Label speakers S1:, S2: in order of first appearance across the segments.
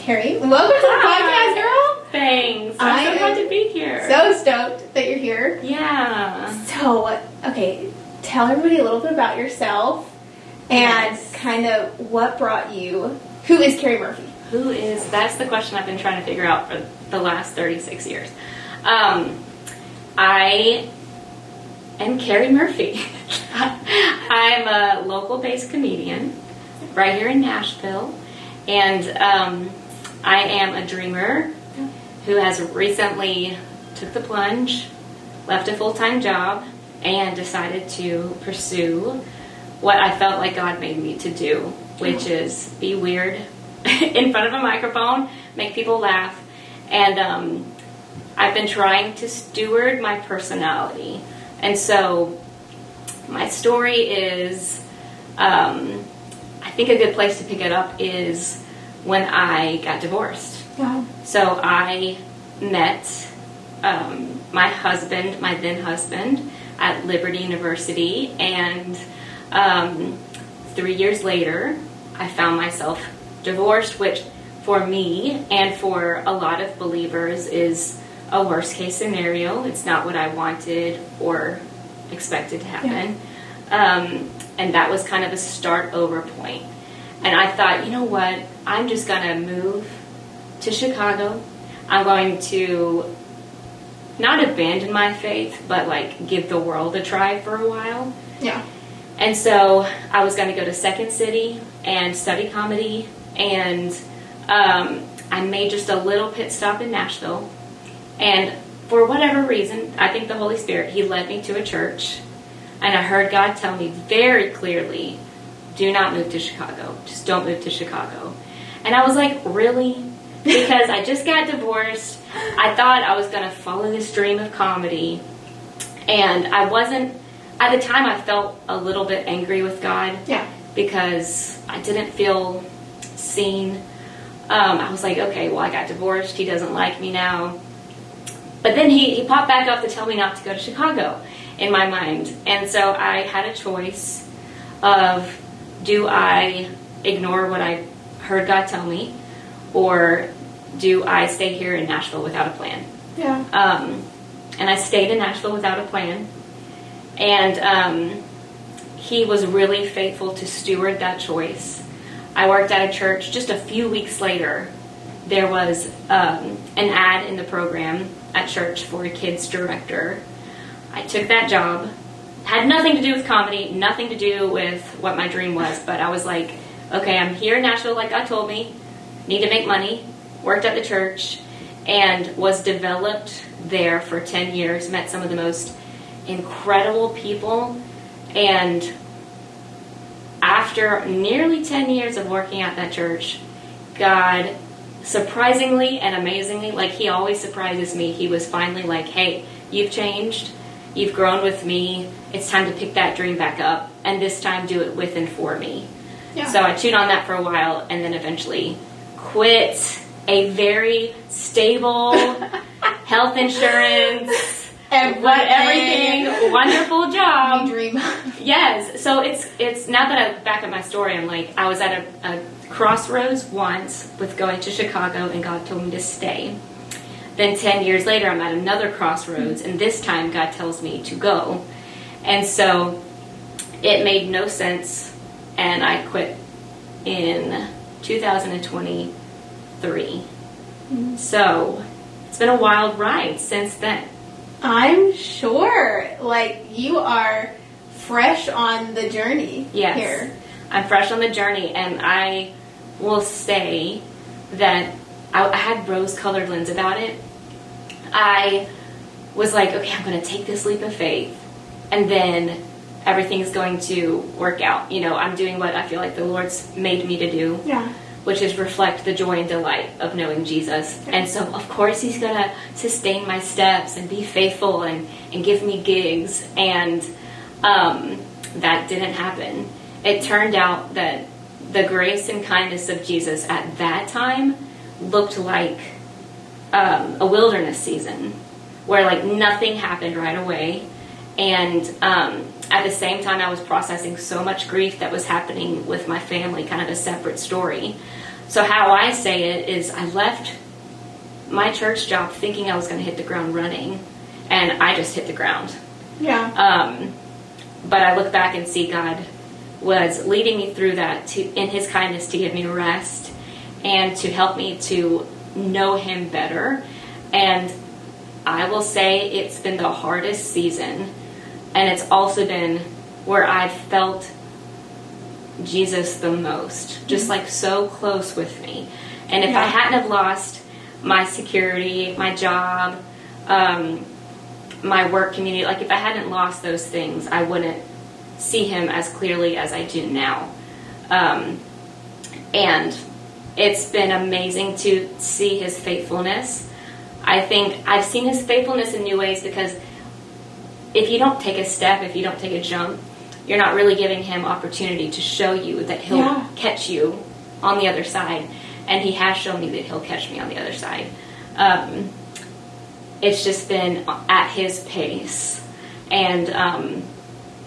S1: Carrie, welcome to the podcast, girl.
S2: Thanks. I'm so glad to be here.
S1: So stoked that you're here.
S2: Yeah.
S1: So, okay, tell everybody a little bit about yourself and kind of what brought you. Who is Carrie Murphy?
S2: That's the question I've been trying to figure out for the last 36 years. I am Carrie Murphy. I'm a local-based comedian right here in Nashville. And I am a dreamer who has recently took the plunge, left a full-time job, and decided to pursue what I felt like God made me to do, which is be weird in front of a microphone, make people laugh. And I've been trying to steward my personality. And so my story is, I think a good place to pick it up is when I got divorced.
S1: Yeah.
S2: So I met my husband, my then husband, at Liberty University, and 3 years later, I found myself divorced, which for me and for a lot of believers is a worst case scenario. It's not what I wanted or expected to happen. Yeah. And that was kind of a start over point. And I thought, you know what, I'm just going to move to Chicago. I'm going to not abandon my faith, but like give the world a try for a while.
S1: Yeah.
S2: And so I was going to go to Second City and study comedy. And I made just a little pit stop in Nashville. And for whatever reason, I think the Holy Spirit, He led me to a church. And I heard God tell me very clearly, do not move to Chicago. Just don't move to Chicago. And I was like, really? Because I just got divorced. I thought I was going to follow this dream of comedy. And I wasn't, at the time I felt a little bit angry with God.
S1: Yeah.
S2: Because I didn't feel seen. I was like, okay, well, I got divorced. He doesn't like me now. But then he popped back up to tell me not to go to Chicago in my mind. And so I had a choice of, do I ignore what I heard God tell me, or do I stay here in Nashville without a plan?
S1: Yeah.
S2: And I stayed in Nashville without a plan. And He was really faithful to steward that choice. I worked at a church. Just a few weeks later, there was an ad in the program at church for a kids director. I took that job. Had nothing to do with comedy, nothing to do with what my dream was, but I was like, okay, I'm here in Nashville like God told me, need to make money, worked at the church, and was developed there for 10 years, met some of the most incredible people, and after nearly 10 years of working at that church, God, surprisingly and amazingly, like He always surprises me, He was finally like, hey, you've changed, you've grown with me, it's time to pick that dream back up, and this time do it with and for me. Yeah. So I chewed on that for a while, and then eventually quit a very stable health insurance, everything wonderful job.
S1: Dream.
S2: Yes. So it's now that I back up my story, I'm like, I was at a crossroads once with going to Chicago, and God told me to stay. Then 10 years later, I'm at another crossroads, and this time God tells me to go. And so it made no sense, and I quit in 2023. Mm-hmm. So it's been a wild ride since then.
S1: I'm sure. Like, you are fresh on the journey.
S2: Yes,
S1: here.
S2: I'm fresh on the journey, and I will say that I had rose-colored lens about it. I was like, okay, I'm going to take this leap of faith, and then everything's going to work out. You know, I'm doing what I feel like the Lord's made me to do, which is reflect the joy and delight of knowing Jesus. Yeah. And so, of course, He's going to sustain my steps and be faithful and give me gigs. And that didn't happen. It turned out that the grace and kindness of Jesus at that time looked like a wilderness season where like nothing happened right away. And at the same time, I was processing so much grief that was happening with my family, kind of a separate story. So how I say it is I left my church job thinking I was going to hit the ground running, and I just hit the ground.
S1: Yeah.
S2: But I look back and see God was leading me through that in his kindness to give me rest and to help me to know him better. And I will say it's been the hardest season, and it's also been where I've felt Jesus the most, just like so close with me. And if I hadn't have lost my security, my job, my work community, like if I hadn't lost those things, I wouldn't see him as clearly as I do now. And it's been amazing to see his faithfulness. I think I've seen his faithfulness in new ways because if you don't take a step, if you don't take a jump, you're not really giving him opportunity to show you that he'll catch you on the other side. And he has shown me that he'll catch me on the other side. It's just been at his pace. And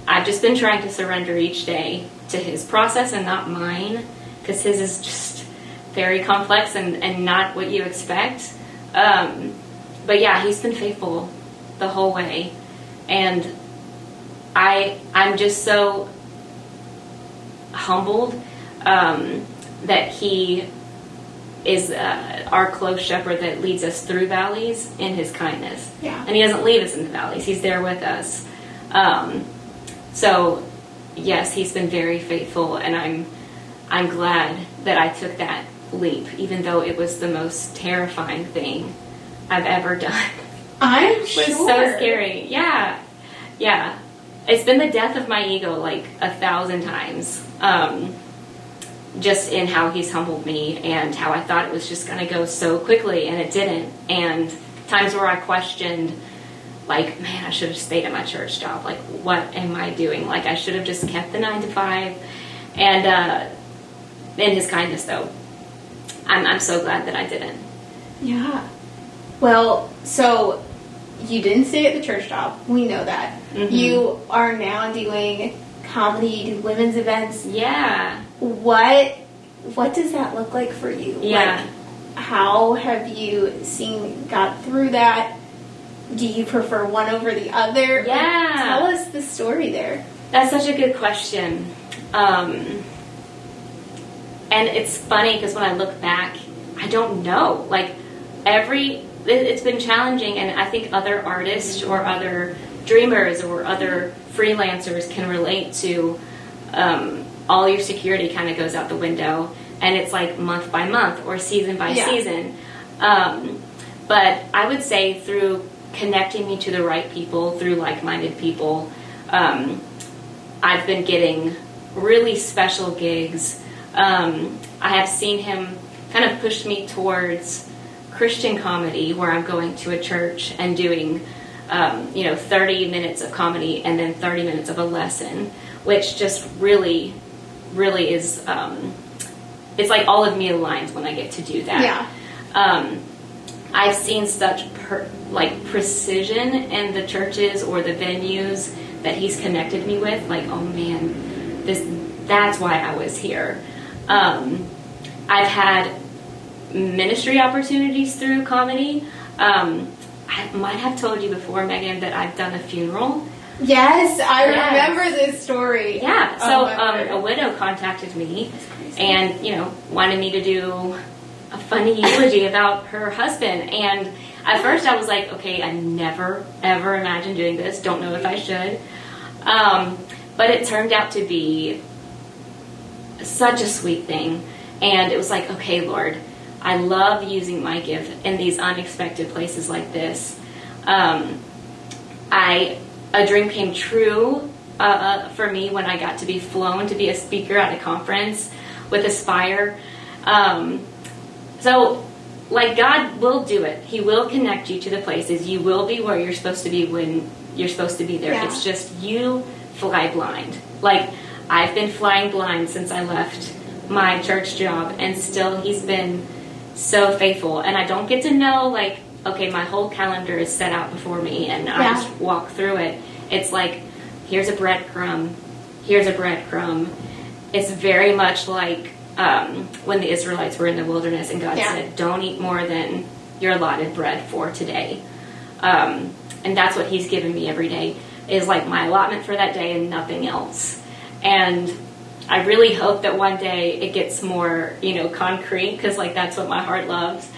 S2: I've just been trying to surrender each day to his process and not mine, because his is just very complex and not what you expect. But yeah, he's been faithful the whole way. And I'm just so humbled that he is our close shepherd that leads us through valleys in his kindness.
S1: Yeah.
S2: And he doesn't leave us in the valleys. He's there with us. So, yes, he's been very faithful, and I'm glad that I took that leap, even though it was the most terrifying thing I've ever done.
S1: I'm sure.
S2: It was so scary. Yeah. Yeah. It's been the death of my ego like 1,000 times. Just in how he's humbled me and how I thought it was just going to go so quickly, and it didn't. And times where I questioned, like, man, I should have stayed at my church job. Like, what am I doing? Like, I should have just kept the 9 to 5. And in his kindness, though, I'm so glad that I didn't.
S1: Yeah. Well, so you didn't stay at the church job. We know that. Mm-hmm. You are now doing comedy, you do women's events.
S2: Yeah.
S1: What does that look like for you?
S2: Yeah.
S1: Like, how have you got through that? Do you prefer one over the other?
S2: Yeah.
S1: Like, tell us the story there.
S2: That's such a good question. And it's funny because when I look back, I don't know. Like, it's been challenging, and I think other artists or other dreamers or other freelancers can relate to all your security kind of goes out the window, and it's like month by month or season by season. But I would say through connecting me to the right people, through like-minded people, I've been getting really special gigs. I have seen him kind of push me towards Christian comedy, where I'm going to a church and doing 30 minutes of comedy and then 30 minutes of a lesson, which just really, really is, it's like all of me aligns when I get to do that.
S1: Yeah.
S2: I've seen such precision in the churches or the venues that he's connected me with. Like, oh man, that's why I was here. I've had ministry opportunities through comedy. I might have told you before, Megan, that I've done a funeral.
S1: Yes, I remember this story.
S2: Yeah, so a widow contacted me and, wanted me to do a funny eulogy about her husband. And at first I was like, okay, I never, ever imagined doing this. Don't know if I should. But it turned out to be such a sweet thing. And it was like, okay, Lord, I love using my gift in these unexpected places like this. A dream came true for me when I got to be flown to be a speaker at a conference with Aspire. So, God will do it. He will connect you to the places. You will be where you're supposed to be when you're supposed to be there. Yeah. It's just you fly blind. I've been flying blind since I left my church job, and still he's been so faithful. And I don't get to know, okay, my whole calendar is set out before me, and I just walk through it. It's like, here's a breadcrumb, here's a breadcrumb. It's very much like when the Israelites were in the wilderness and God said, don't eat more than your allotted bread for today. And that's what he's given me every day, is like my allotment for that day and nothing else. And I really hope that one day it gets more, concrete, because like that's what my heart loves.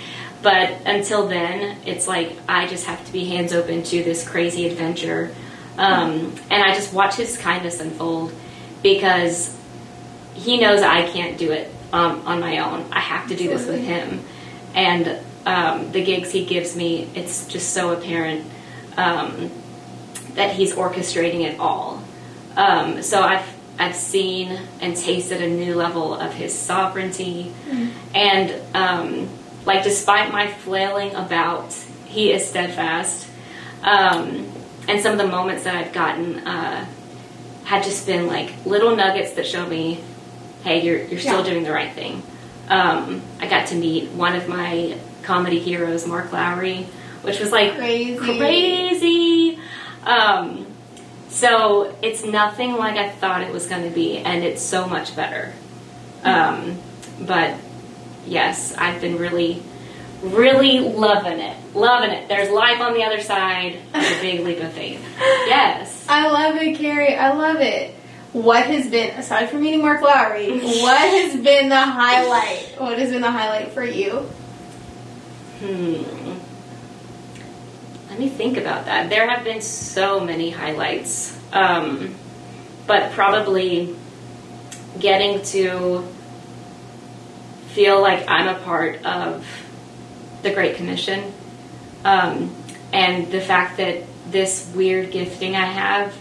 S2: But until then, it's like I just have to be hands open to this crazy adventure. And I just watch his kindness unfold, because he knows I can't do it on my own. I have to do this with him. And the gigs he gives me, it's just so apparent that he's orchestrating it all. So I've seen and tasted a new level of his sovereignty. And like, despite my flailing about, he is steadfast. And some of the moments that I've gotten had just been like little nuggets that show me, hey, you're still doing the right thing. I got to meet one of my comedy heroes, Mark Lowry, which was like crazy. So it's nothing like I thought it was going to be, and it's so much better. But yes, I've been really, really loving it. There's life on the other side of a big leap of faith. Yes.
S1: I love it, Carrie. I love it. What has been, aside from meeting Mark Lowry, what has been the highlight? What has been the highlight for you?
S2: Let me think about that. There have been so many highlights. But probably getting to feel like I'm a part of the Great Commission. And the fact that this weird gifting I have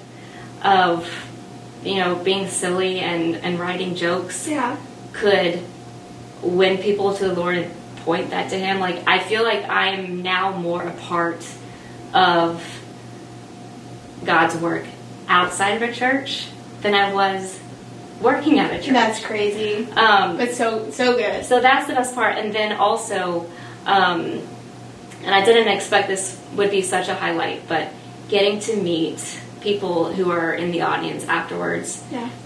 S2: of, being silly and writing jokes could win people to the Lord and point that to him. Like, I feel like I am now more a part of God's work outside of a church than I was working at a church.
S1: That's crazy. But so good.
S2: So that's the best part. And then also, and I didn't expect this would be such a highlight, but getting to meet people who are in the audience afterwards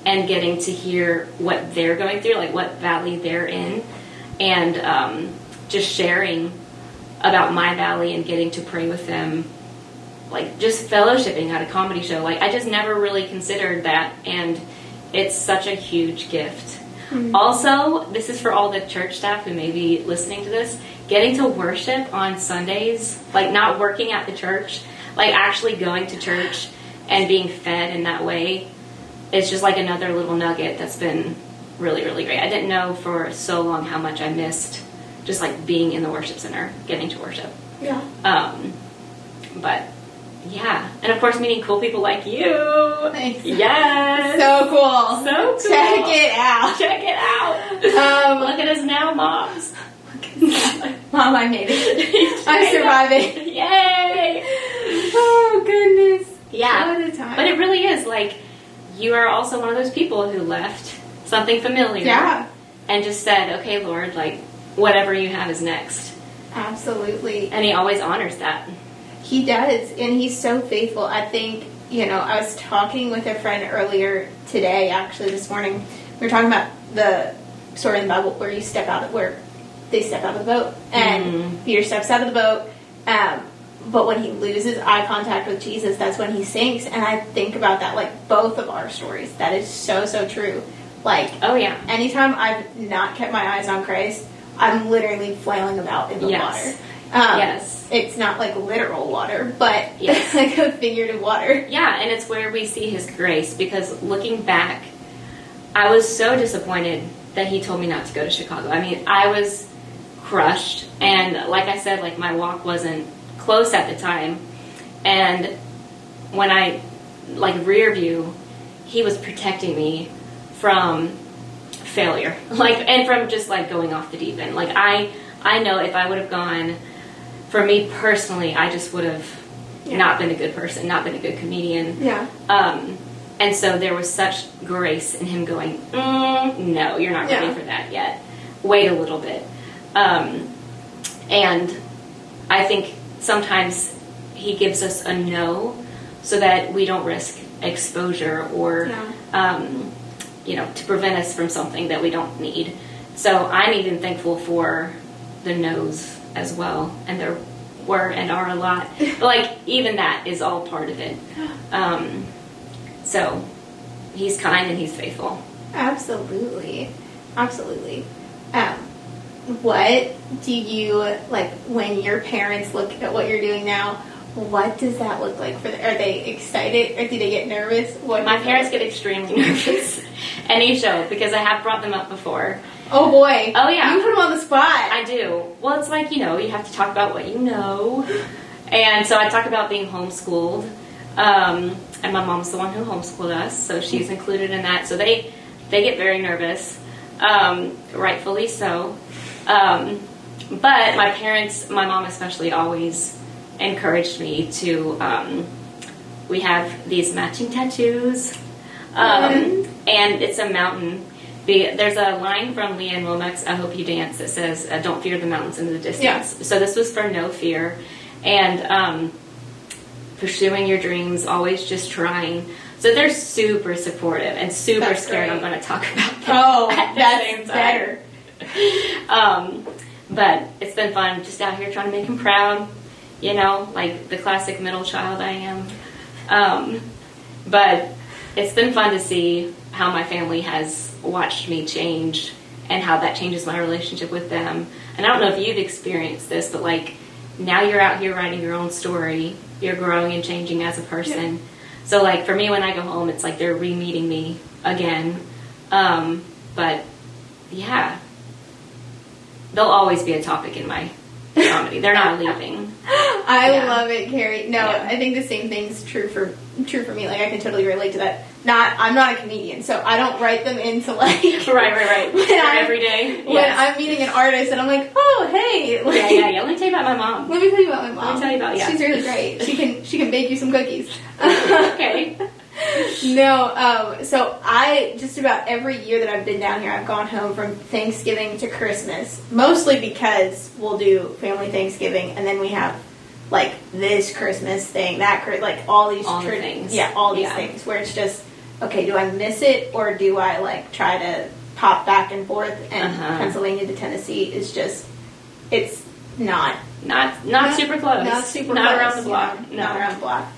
S2: and getting to hear what they're going through, like what valley they're in, and just sharing about my valley and getting to pray with them, like just fellowshipping at a comedy show. Like, I just never really considered that, and it's such a huge gift. Also, this is for all the church staff who may be listening to this, getting to worship on Sundays, like not working at the church, like actually going to church and being fed in that way, is just like another little nugget that's been really, really great. I didn't know for so long how much I missed just like being in the worship center, getting to worship. But yeah, and of course meeting cool people like you.
S1: Thanks.
S2: Yes.
S1: So cool.
S2: So cool.
S1: Check it out.
S2: Look at us now, moms.
S1: Mom, I made it. I'm surviving.
S2: Yay.
S1: Oh, goodness.
S2: Yeah.
S1: What a time.
S2: But it really is like, you are also one of those people who left something familiar. And just said, okay, Lord, like, whatever you have is next.
S1: Absolutely.
S2: And he always honors that.
S1: He does, and he's so faithful. I think, I was talking with a friend earlier today, actually this morning. We were talking about the story in the Bible where they step out of the boat, and Peter steps out of the boat, but when he loses eye contact with Jesus, that's when he sinks. And I think about that, like, both of our stories. That is so, so true. Like,
S2: oh yeah, anytime
S1: I've not kept my eyes on Christ, I'm literally flailing about in the water. Yes. It's not like literal water, but like a figurative water.
S2: Yeah, and it's where we see his grace, because looking back, I was so disappointed that he told me not to go to Chicago. I mean, I was crushed, and like I said, like, my walk wasn't close at the time, and when I, like, rear view, he was protecting me from failure, like, and from just like going off the deep end. Like, I know if I would have gone, for me personally, I just would have not been a good person, not been a good comedian. And so there was such grace in him going, no, you're not ready for that yet. Wait a little bit. And I think sometimes he gives us a no so that we don't risk exposure or, to prevent us from something that we don't need. So I'm even thankful for the no's as well, and there were and are a lot. But like even that is all part of it. So he's kind and he's faithful.
S1: Absolutely. What do you, like, when your parents look at what you're doing now, what does that look like for them? Are they excited or do they get nervous?
S2: My parents get extremely nervous any show because I have brought them up before.
S1: Oh boy.
S2: Oh yeah.
S1: You put them on the spot.
S2: I do. Well, it's like, you have to talk about what you know. And so I talk about being homeschooled. And my mom's the one who homeschooled us, so she's included in that. So they get very nervous, rightfully so. But my parents, my mom especially, always encouraged me to, we have these matching tattoos, and it's a mountain. There's a line from Leanne Womack's I Hope You Dance that says, don't fear the mountains in the distance. Yeah. So this was for no fear. And pursuing your dreams, always just trying. So they're super supportive and super scared I'm going to talk about them.
S1: Oh, that's better.
S2: But it's been fun just out here trying to make him proud, like the classic middle child I am. But it's been fun to see how my family has watched me change and how that changes my relationship with them. And I don't know if you've experienced this, but like now you're out here writing your own story. You're growing and changing as a person. Yeah. So like for me, when I go home, it's like they're re-meeting me again. But yeah, they'll always be a topic in my comedy. They're not leaving.
S1: I love it, Carrie. No, yeah. I think the same thing's true for me. Like I can totally relate to that. I'm not a comedian, so I don't write them into like
S2: right. Every day.
S1: When I'm meeting an artist and I'm like, oh hey, like,
S2: yeah. Let me tell you about my mom.
S1: Let me tell you about my mom.
S2: Let me tell you about
S1: She's really great. She can bake you some cookies.
S2: Okay.
S1: No, so I just about every year that I've been down here, I've gone home from Thanksgiving to Christmas, mostly because we'll do family Thanksgiving and then we have like this Christmas thing, like all these
S2: things.
S1: Yeah, all these things where it's just, okay, do I miss it or do I like try to pop back and forth? And Pennsylvania to Tennessee is just, it's not
S2: super close.
S1: Not super
S2: not
S1: close.
S2: Around the block.
S1: Yeah, not around the block.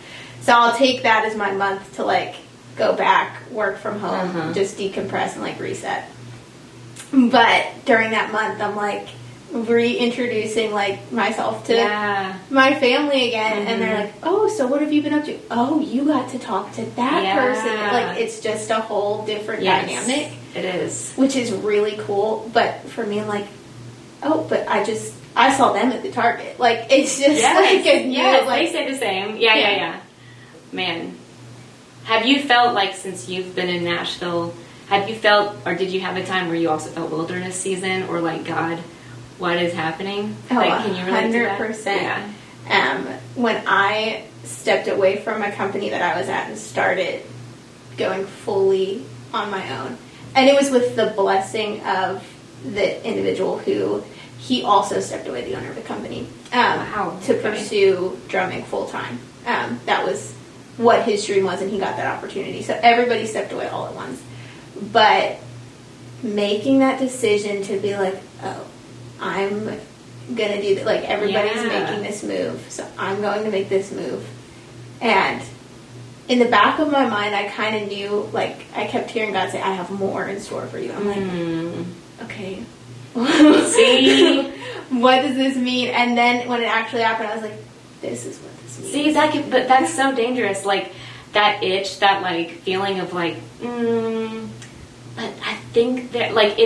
S1: So I'll take that as my month to like go back, work from home, just decompress and like reset. But during that month, I'm like reintroducing like myself to my family again, and they're like, "Oh, so what have you been up to? Oh, you got to talk to that person." Like it's just a whole different dynamic.
S2: It is,
S1: which is really cool. But for me, I'm like, oh, but I saw them at the Target. Like it's just like a new.
S2: They say the same. Yeah. Man, have you felt like since you've been in Nashville, have you felt, or did you have a time where you also felt wilderness season, or like, God, what is happening?
S1: Oh,
S2: like, can you relate to
S1: 100%.
S2: that? Yeah.
S1: When I stepped away from a company that I was at and started going fully on my own, and it was with the blessing of the individual who, he also stepped away, the owner of the company, to pursue drumming full time. That was what his dream was, and he got that opportunity. So everybody stepped away all at once. But making that decision to be like, oh, I'm gonna do that. Like everybody's making this move, so I'm going to make this move. And in the back of my mind, I kind of knew, like, I kept hearing God say, I have more in store for you. I'm like, okay.
S2: See?
S1: What does this mean? And then when it actually happened, I was like, this is what this means.
S2: See, but that's so dangerous. Like, that itch, that, like, feeling of, like, but I think that, like,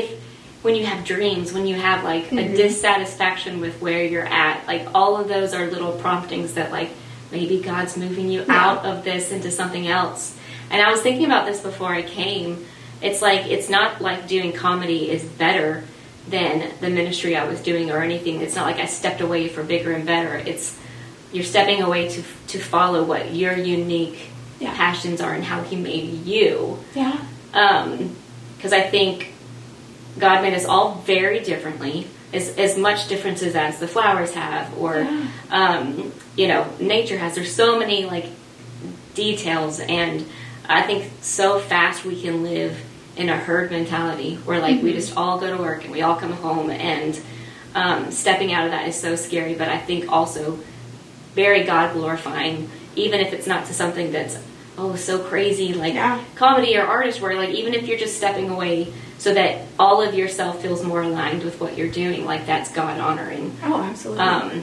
S2: when you have dreams, when you have, like, a dissatisfaction with where you're at, like, all of those are little promptings that, like, maybe God's moving you out of this into something else. And I was thinking about this before I came. It's like, it's not like doing comedy is better than the ministry I was doing or anything. It's not like I stepped away for bigger and better. It's, you're stepping away to follow what your unique passions are and how He made you.
S1: Yeah.
S2: Because I think God made us all very differently, as much differences as the flowers have, or nature has. There's so many like details, and I think so fast we can live in a herd mentality where like we just all go to work and we all come home, and stepping out of that is so scary, but I think also very God glorifying, even if it's not to something that's so crazy like comedy or artist work. Like even if you're just stepping away so that all of yourself feels more aligned with what you're doing, like that's God honoring.
S1: Oh, absolutely.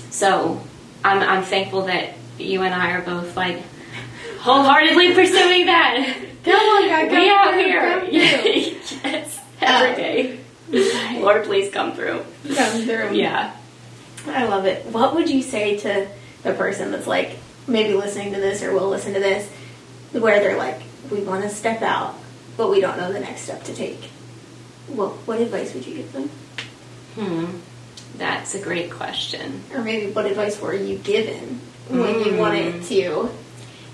S2: So I'm thankful that you and I are both like wholeheartedly pursuing that.
S1: Come on, God,
S2: we out here. Yes, every day. Lord, please come through.
S1: Come through.
S2: Yeah.
S1: I love it. What would you say to the person that's like maybe listening to this or will listen to this, where they're like, we want to step out, but we don't know the next step to take? Well, what advice would you give them?
S2: That's a great question.
S1: Or maybe what advice were you given when you wanted to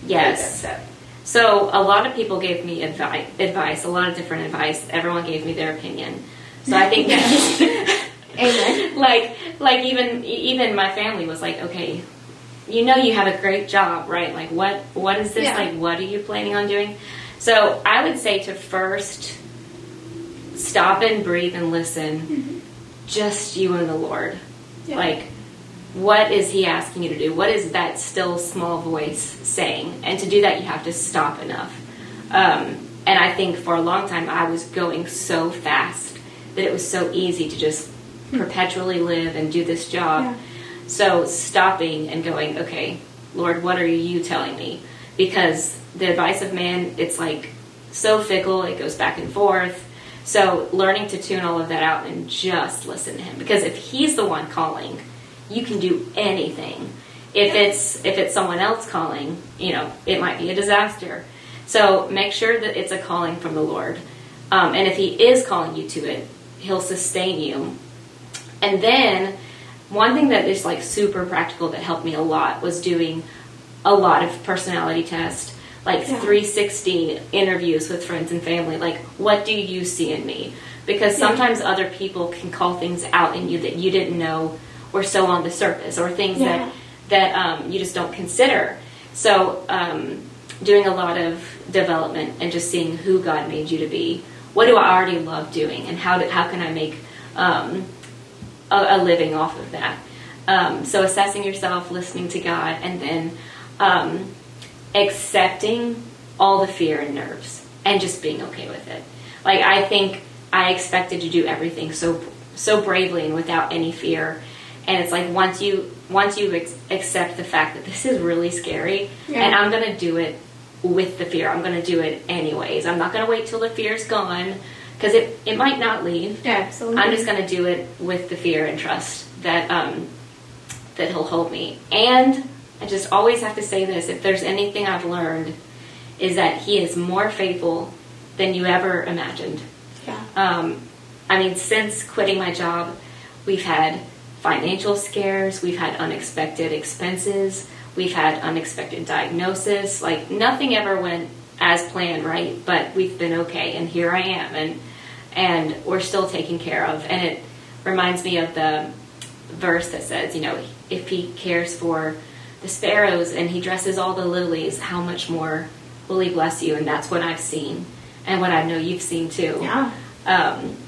S2: yes.
S1: take that step?
S2: So a lot of people gave me advice, a lot of different advice. Everyone gave me their opinion. So I think that
S1: Amen.
S2: like even my family was like, okay, you have a great job, right? Like what is this?
S1: Yeah.
S2: Like what are you planning on doing? So I would say to first stop and breathe and listen. Just you and the Lord.
S1: Yeah.
S2: Like what is he asking you to do? What is that still small voice saying? And to do that, you have to stop enough. And I think for a long time, I was going so fast that it was so easy to just perpetually live and do this job.
S1: Yeah.
S2: So stopping and going, okay, Lord, what are you telling me? Because the advice of man, it's like so fickle. It goes back and forth. So learning to tune all of that out and just listen to him. Because if he's the one calling, you can do anything. If it's someone else calling, it might be a disaster. So make sure that it's a calling from the Lord. And if he is calling you to it, he'll sustain you. And then one thing that is like super practical that helped me a lot was doing a lot of personality tests, like 360 interviews with friends and family. Like, what do you see in me? Because sometimes other people can call things out in you that you didn't know were so on the surface, or things that you just don't consider. So doing a lot of development and just seeing who God made you to be. What do I already love doing, and how can I make a living off of that? So assessing yourself, listening to God, and then accepting all the fear and nerves and just being okay with it. Like, I think I expected to do everything so bravely and without any fear. And it's like once you accept the fact that this is really scary, and I'm going to do it with the fear. I'm going to do it anyways. I'm not going to wait till the fear's gone, because it might not leave.
S1: Yeah, absolutely.
S2: I'm just going to do it with the fear and trust that that he'll hold me. And I just always have to say this: if there's anything I've learned, is that he is more faithful than you ever imagined.
S1: Yeah.
S2: I mean, since quitting my job, we've had financial scares, we've had unexpected expenses, we've had unexpected diagnosis. Like, nothing ever went as planned, right? But we've been okay, and here I am, and we're still taken care of. And it reminds me of the verse that says, if he cares for the sparrows and he dresses all the lilies, how much more will he bless you? And that's what I've seen, and what I know you've seen too.
S1: Yeah.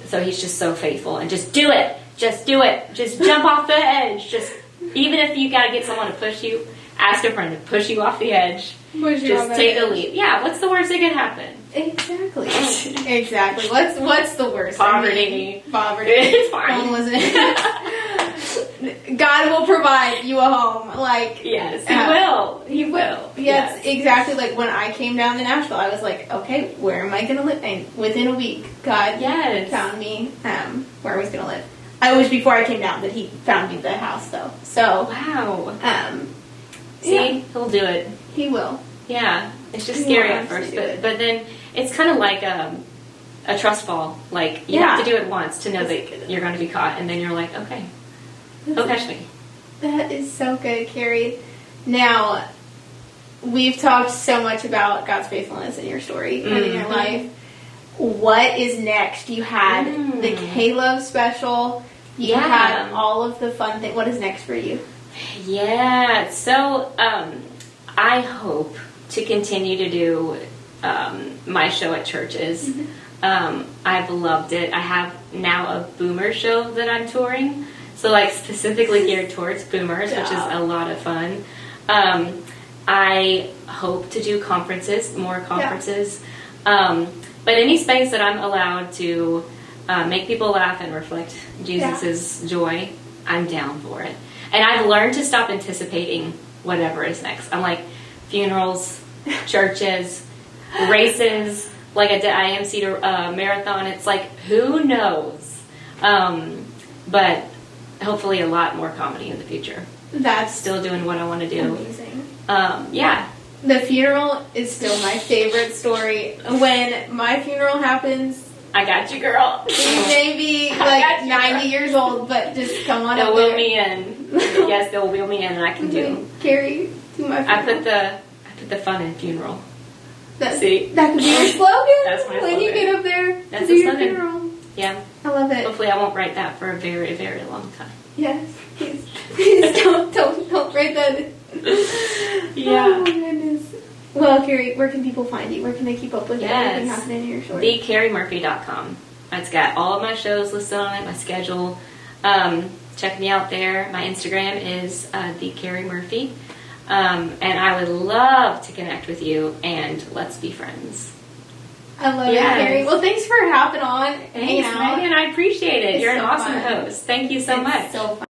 S2: So he's just so faithful, and just do it. Just do it. Just jump off the edge. Just, even if you got to get someone to push you, ask a friend to push you off the edge. Just take a leap. Yeah, what's the worst that could happen?
S1: Exactly. Exactly. What's the worst?
S2: Poverty.
S1: Poverty.
S2: It's fine.
S1: God will provide you a home. Like,
S2: yes, he will. He will.
S1: Yes, exactly. Like, when I came down to Nashville, I was like, okay, where am I going to live? And within a week, God found me where I was going to live. It was before I came down that he found me the house, though. So
S2: wow. See, he'll do it.
S1: He will.
S2: Yeah, it's just scary at first, but then it's kind of like a trust fall. Like, you have to do it once to know that you're going to be caught, and then you're like, okay, he'll catch me.
S1: That is so good, Carrie. Now, we've talked so much about God's faithfulness in your story and in your life. What is next? You had the K-Love special. You had all of the fun things. What is next for you?
S2: Yeah, so I hope to continue to do my show at churches.
S1: Mm-hmm.
S2: I've loved it. I have now a boomer show that I'm touring, so like specifically geared towards boomers, which is a lot of fun. I hope to do more conferences. But any space that I'm allowed to make people laugh and reflect Jesus' joy, I'm down for it. And I've learned to stop anticipating whatever is next. I'm like, funerals, churches, races, like a IMC marathon. It's like, who knows? But hopefully a lot more comedy in the future.
S1: That's
S2: still doing what I want to do.
S1: Amazing.
S2: Yeah.
S1: The funeral is still my favorite story. When my funeral happens,
S2: I got you, girl.
S1: You may be like 90 years old, but just come on
S2: they'll
S1: up
S2: wheel
S1: there.
S2: me in. Yes, they'll wheel me in, and I can do.
S1: Carrie, to my funeral.
S2: I put the fun in funeral.
S1: See, that could be your slogan.
S2: That's my
S1: when you
S2: slogan.
S1: get up there
S2: That's
S1: to do
S2: the
S1: your
S2: slogan.
S1: funeral.
S2: Yeah.
S1: I love it.
S2: Hopefully, I won't write that for a very, very long time.
S1: Yes, please don't write that in.
S2: Yeah.
S1: Oh my goodness. Well, Carrie, where can people find you? Where can they keep up with everything happening in your short?
S2: TheCarrieMurphy.com. It's got all of my shows listed on it, my schedule. Check me out there. My Instagram is TheCarrieMurphy. And I would love to connect with you, and let's be friends.
S1: I love it, Carrie. Well, thanks for hopping on.
S2: Thanks, Megan. I appreciate it. You're an awesome host. Thank you so much.
S1: So fun.